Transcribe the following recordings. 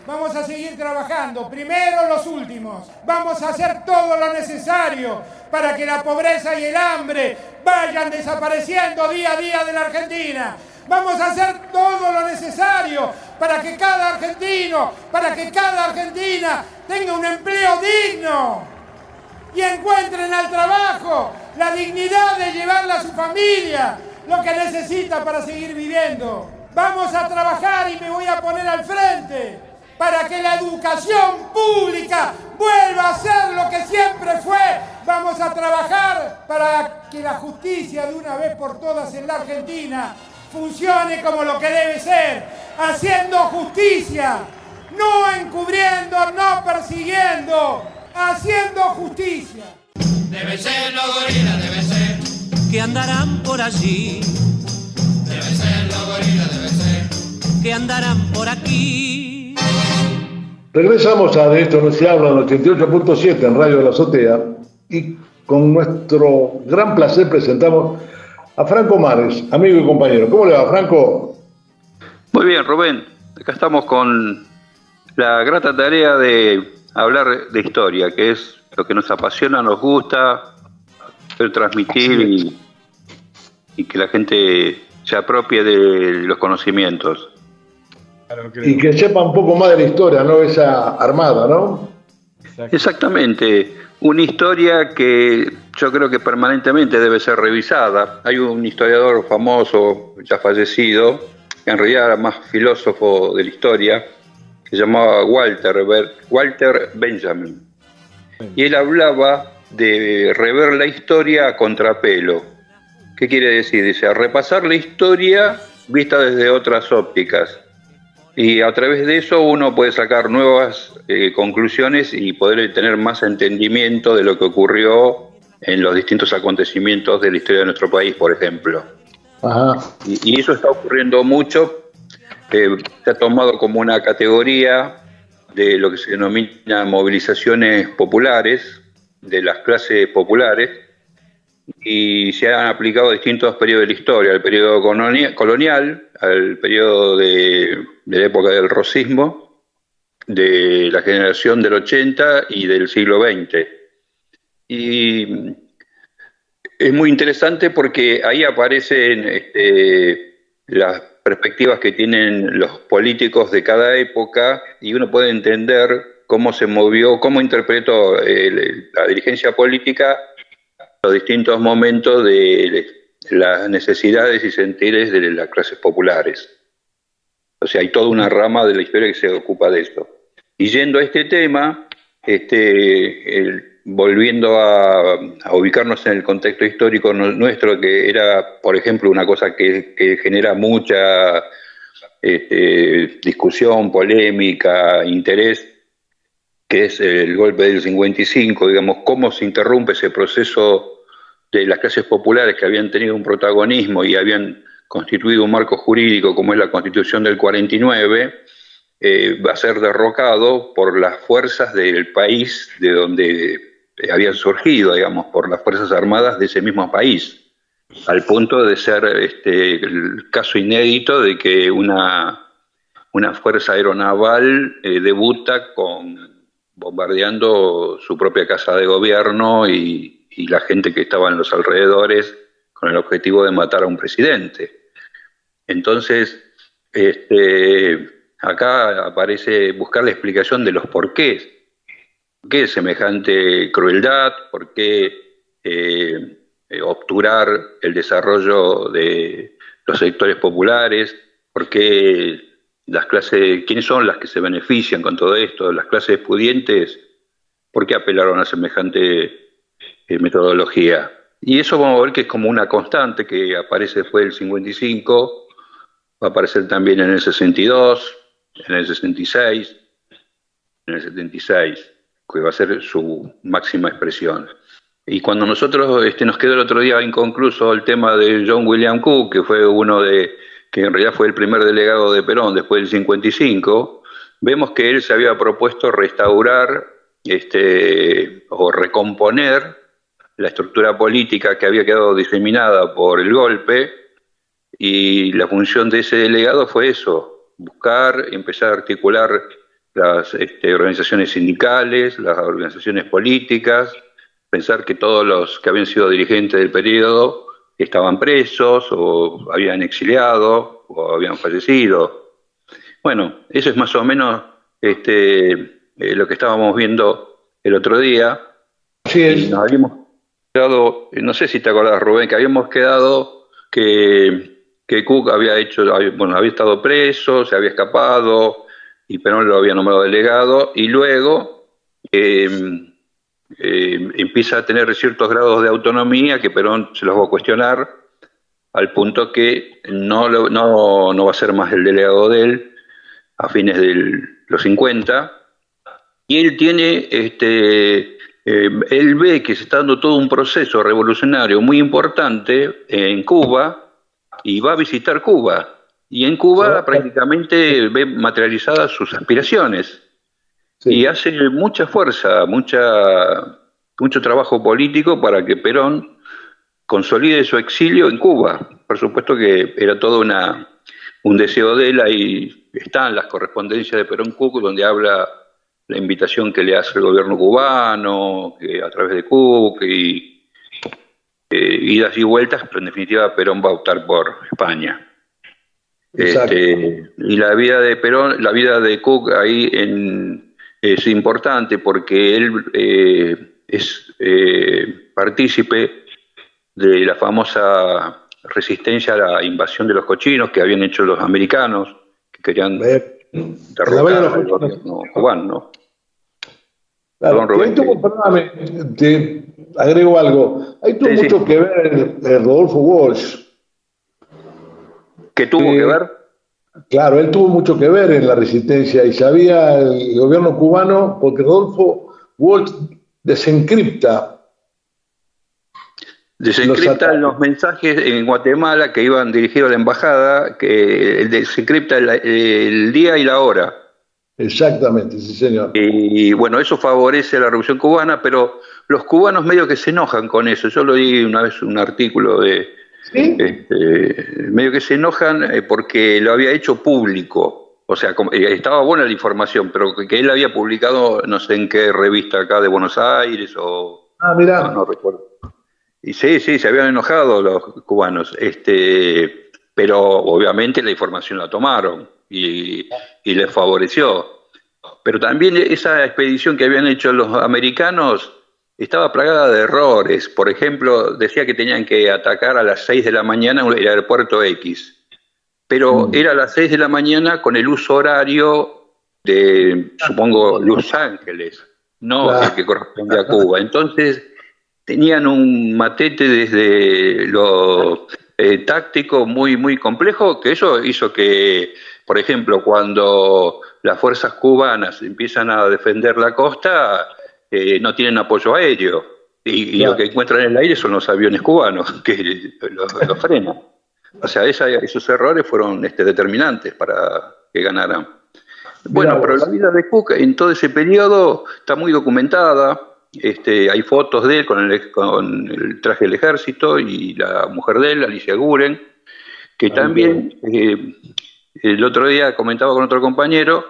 Vamos a seguir trabajando, primero los últimos. Vamos a hacer todo lo necesario para que la pobreza y el hambre vayan desapareciendo día a día de la Argentina. Vamos a hacer todo lo necesario para que cada argentino, para que cada argentina tenga un empleo digno y encuentren al trabajo la dignidad de llevarle a su familia lo que necesita para seguir viviendo. Vamos a trabajar y me voy a poner al frente para que la educación pública vuelva a ser lo que siempre fue. Vamos a trabajar para que la justicia de una vez por todas en la Argentina funcione como lo que debe ser, haciendo justicia, no encubriendo, no persiguiendo, haciendo justicia. Deben ser los gorilas, deben ser, que andarán por allí, deben ser los gorilas, deben ser, que andarán por aquí. Regresamos a De Esto No Se Habla en 88.7 en Radio de la Azotea y con nuestro gran placer presentamos a Franco Mares, amigo y compañero. ¿Cómo le va, Franco? Muy bien, Rubén. Acá estamos con la grata tarea de hablar de historia, que es lo que nos apasiona, nos gusta, poder transmitir y que la gente se apropie de los conocimientos. Y que sepa un poco más de la historia, ¿no? Esa armada, ¿no? Exactamente. Una historia que yo creo que permanentemente debe ser revisada. Hay un historiador famoso, ya fallecido, que en realidad era más filósofo de la historia, que se llamaba Walter Benjamin. Y él hablaba de rever la historia a contrapelo. ¿Qué quiere decir? Dice, a repasar la historia vista desde otras ópticas. Y a través de eso uno puede sacar nuevas conclusiones y poder tener más entendimiento de lo que ocurrió en los distintos acontecimientos de la historia de nuestro país, por ejemplo. Ajá. Y eso está ocurriendo mucho. Se ha tomado como una categoría de lo que se denomina movilizaciones populares, de las clases populares, y se han aplicado a distintos periodos de la historia, al periodo colonial, al periodo de la época del rosismo, de la generación del 80 y del siglo XX. Y es muy interesante porque ahí aparecen las perspectivas que tienen los políticos de cada época y uno puede entender cómo se movió, cómo interpretó la dirigencia política los distintos momentos de las necesidades y sentires de las clases populares. O sea, hay toda una rama de la historia que se ocupa de esto. Y yendo a este tema, volviendo a ubicarnos en el contexto histórico nuestro, que era, por ejemplo, una cosa que genera mucha discusión, polémica, interés, que es el golpe del 55, digamos, cómo se interrumpe ese proceso de las clases populares que habían tenido un protagonismo y habían constituido un marco jurídico como es la Constitución del 49, va a ser derrocado por las fuerzas del país de donde habían surgido, digamos, por las Fuerzas Armadas de ese mismo país, al punto de ser el caso inédito de que una fuerza aeronaval debuta bombardeando su propia casa de gobierno y la gente que estaba en los alrededores con el objetivo de matar a un presidente. Entonces, acá aparece buscar la explicación de los porqués. ¿Por qué semejante crueldad? ¿Por qué obturar el desarrollo de los sectores populares? ¿Por qué quiénes son las que se benefician con todo esto? Las clases pudientes, ¿por qué apelaron a semejante metodología? Y eso vamos a ver que es como una constante que aparece después del 55, va a aparecer también en el 62, en el 66, en el 76, que va a ser su máxima expresión. Y cuando nosotros nos quedó el otro día inconcluso el tema de John William Cook, que fue que en realidad fue el primer delegado de Perón después del 55, vemos que él se había propuesto restaurar o recomponer la estructura política que había quedado diseminada por el golpe, y la función de ese delegado fue eso, buscar, empezar a articular las organizaciones sindicales, las organizaciones políticas, pensar que todos los que habían sido dirigentes del periodo estaban presos o habían exiliado o habían fallecido. Bueno, eso es más o menos lo que estábamos viendo el otro día. Sí, y nos habíamos quedado, no sé si te acordás, Rubén, que habíamos quedado que Cook había estado preso, se había escapado y Perón lo había nombrado delegado, y luego empieza a tener ciertos grados de autonomía que Perón se los va a cuestionar, al punto que no va a ser más el delegado de él a fines de los 50, y él tiene, él ve que se está dando todo un proceso revolucionario muy importante en Cuba, y va a visitar Cuba, y en Cuba prácticamente ve materializadas sus aspiraciones. Sí. Y hace mucha fuerza, mucho trabajo político para que Perón consolide su exilio en Cuba. Por supuesto que era todo un deseo de él. Ahí están las correspondencias de Perón Cook, donde habla la invitación que le hace el gobierno cubano, que a través de Cook, y idas y vueltas, pero en definitiva Perón va a optar por España. Y la vida de Perón, la vida de Cook ahí es importante porque él es partícipe de la famosa resistencia a la invasión de los cochinos que habían hecho los americanos, que querían derrocar al gobierno cubano. Claro, perdóname, te agrego algo. Ahí tuvo mucho que ver Rodolfo Walsh. ¿Qué tuvo que ver? Claro, él tuvo mucho que ver en la resistencia y sabía el gobierno cubano, porque Rodolfo Walsh desencripta los mensajes en Guatemala que iban dirigidos a la embajada, que desencripta el día y la hora. Exactamente, sí señor. Y bueno, eso favorece a la Revolución Cubana, pero los cubanos medio que se enojan con eso. Yo leí una vez un artículo de... ¿Sí? Medio que se enojan porque lo había hecho público. O sea, estaba buena la información, pero que él había publicado no sé en qué revista acá de Buenos Aires o... mirá. No recuerdo. Y sí, se habían enojado los cubanos, pero obviamente la información la tomaron y les favoreció. Pero también esa expedición que habían hecho los americanos estaba plagada de errores. Por ejemplo, decía que tenían que atacar a las 6 de la mañana el aeropuerto X, pero era a las 6 de la mañana con el uso horario de, supongo, Los Ángeles, no el que corresponde a Cuba. Entonces tenían un matete desde lo táctico muy, muy complejo, que eso hizo que, por ejemplo, cuando las fuerzas cubanas empiezan a defender la costa, no tienen apoyo aéreo, y lo que encuentran en el aire son los aviones cubanos, que los frenan. O sea, esos errores fueron determinantes para que ganaran. Bueno, pero la vida de Cook en todo ese periodo está muy documentada. Hay fotos de él con el traje del ejército y la mujer de él, Alicia Guren, que también el otro día comentaba con otro compañero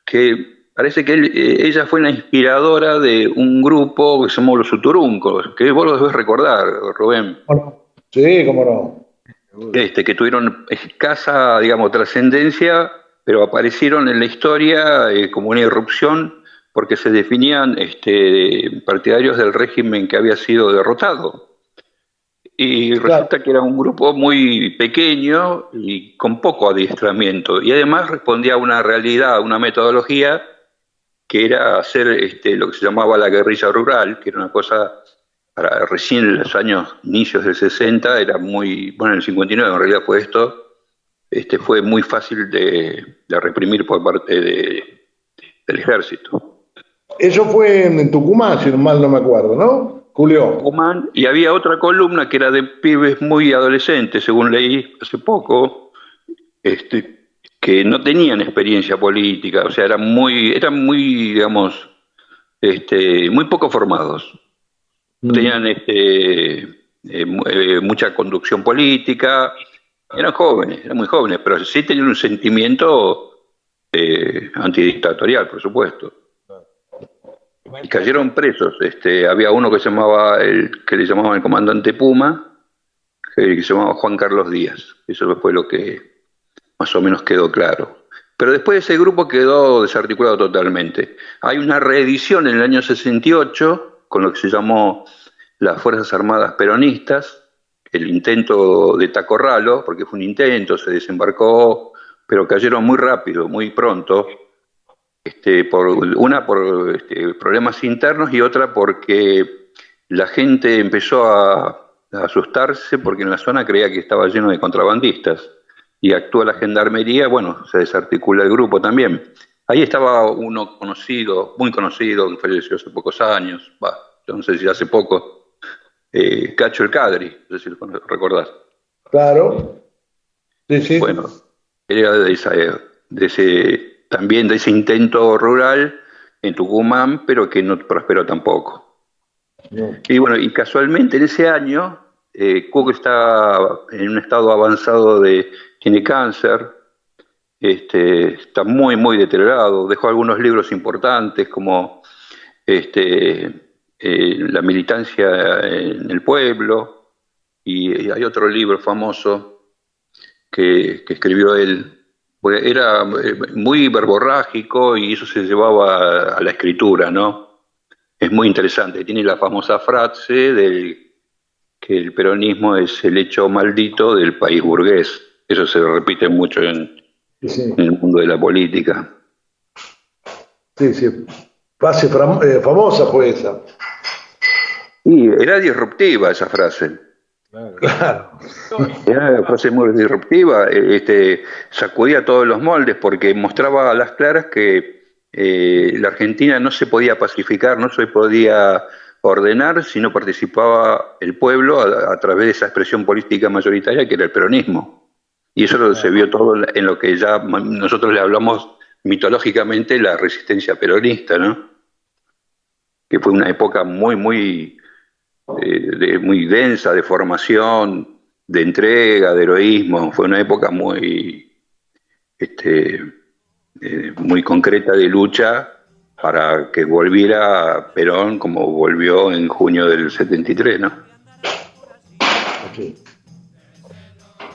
que parece que ella fue la inspiradora de un grupo que se llamó Los Uturuncos, que vos lo debes recordar, Rubén. Sí, cómo no. Que tuvieron escasa, digamos, trascendencia, pero aparecieron en la historia como una irrupción porque se definían partidarios del régimen que había sido derrotado. Y resulta que era un grupo muy pequeño y con poco adiestramiento, y además respondía a una realidad, a una metodología que era hacer lo que se llamaba la guerrilla rural, que era una cosa, recién en los inicios del 60, era muy, bueno, en el 59 en realidad fue esto, fue muy fácil de reprimir por parte del ejército. Eso fue en Tucumán, si mal no me acuerdo, ¿no, Julio? Tucumán, y había otra columna que era de pibes muy adolescentes, según leí hace poco, que no tenían experiencia política, o sea, eran muy, digamos, muy poco formados. No tenían mucha conducción política, eran jóvenes, eran muy jóvenes, pero sí tenían un sentimiento antidictatorial, por supuesto. Y cayeron presos. Había uno que que le llamaban el comandante Puma, que se llamaba Juan Carlos Díaz. Eso fue lo que más o menos quedó claro. Pero después ese grupo quedó desarticulado totalmente. Hay una reedición en el año 68 con lo que se llamó las Fuerzas Armadas Peronistas, el intento de Tacorralo, porque fue un intento, se desembarcó, pero cayeron muy rápido, muy pronto, por problemas internos y otra porque la gente empezó a asustarse porque en la zona creía que estaba lleno de contrabandistas y actúa la gendarmería, bueno, se desarticula el grupo también. Ahí estaba uno conocido, muy conocido, que falleció hace pocos años, yo no sé si hace poco, Cacho el Cadri, no sé si lo recordás. Claro. Sí, sí. Bueno, era también de ese intento rural en Tucumán, pero que no prosperó tampoco. No. Y bueno, y casualmente en ese año, Cuco está en un estado avanzado tiene cáncer, está muy, muy deteriorado, dejó algunos libros importantes como La militancia en el pueblo, y hay otro libro famoso que escribió él. Era muy verborrágico y eso se llevaba a la escritura, ¿no? Es muy interesante. Tiene la famosa frase que el peronismo es el hecho maldito del país burgués. Eso se repite mucho en el mundo de la política. Sí, sí. Frase famosa fue esa. Sí, era disruptiva esa frase. Claro. Era una frase muy disruptiva, sacudía todos los moldes porque mostraba a las claras que la Argentina no se podía pacificar, no se podía ordenar si no participaba el pueblo a través de esa expresión política mayoritaria que era el peronismo. Y eso se vio todo en lo que ya nosotros le hablamos mitológicamente la resistencia peronista, ¿no? Que fue una época muy, muy muy densa, de formación, de entrega, de heroísmo. Fue una época muy, muy concreta de lucha para que volviera Perón como volvió en junio del 73, ¿no? Okay.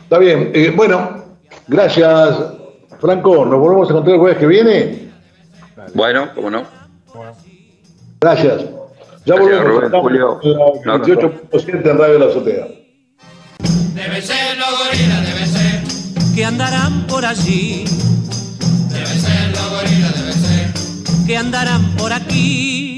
Está bien. Bueno, gracias, Franco. Nos volvemos a encontrar el jueves que viene. Bueno, cómo no. Gracias. Ya volvemos. Rubén, Julio. 28.7 en Radio La Azotea. Debe ser los gorilas, debe ser. Que andarán por allí. Debe ser los gorilas, debe ser. Que andarán por aquí.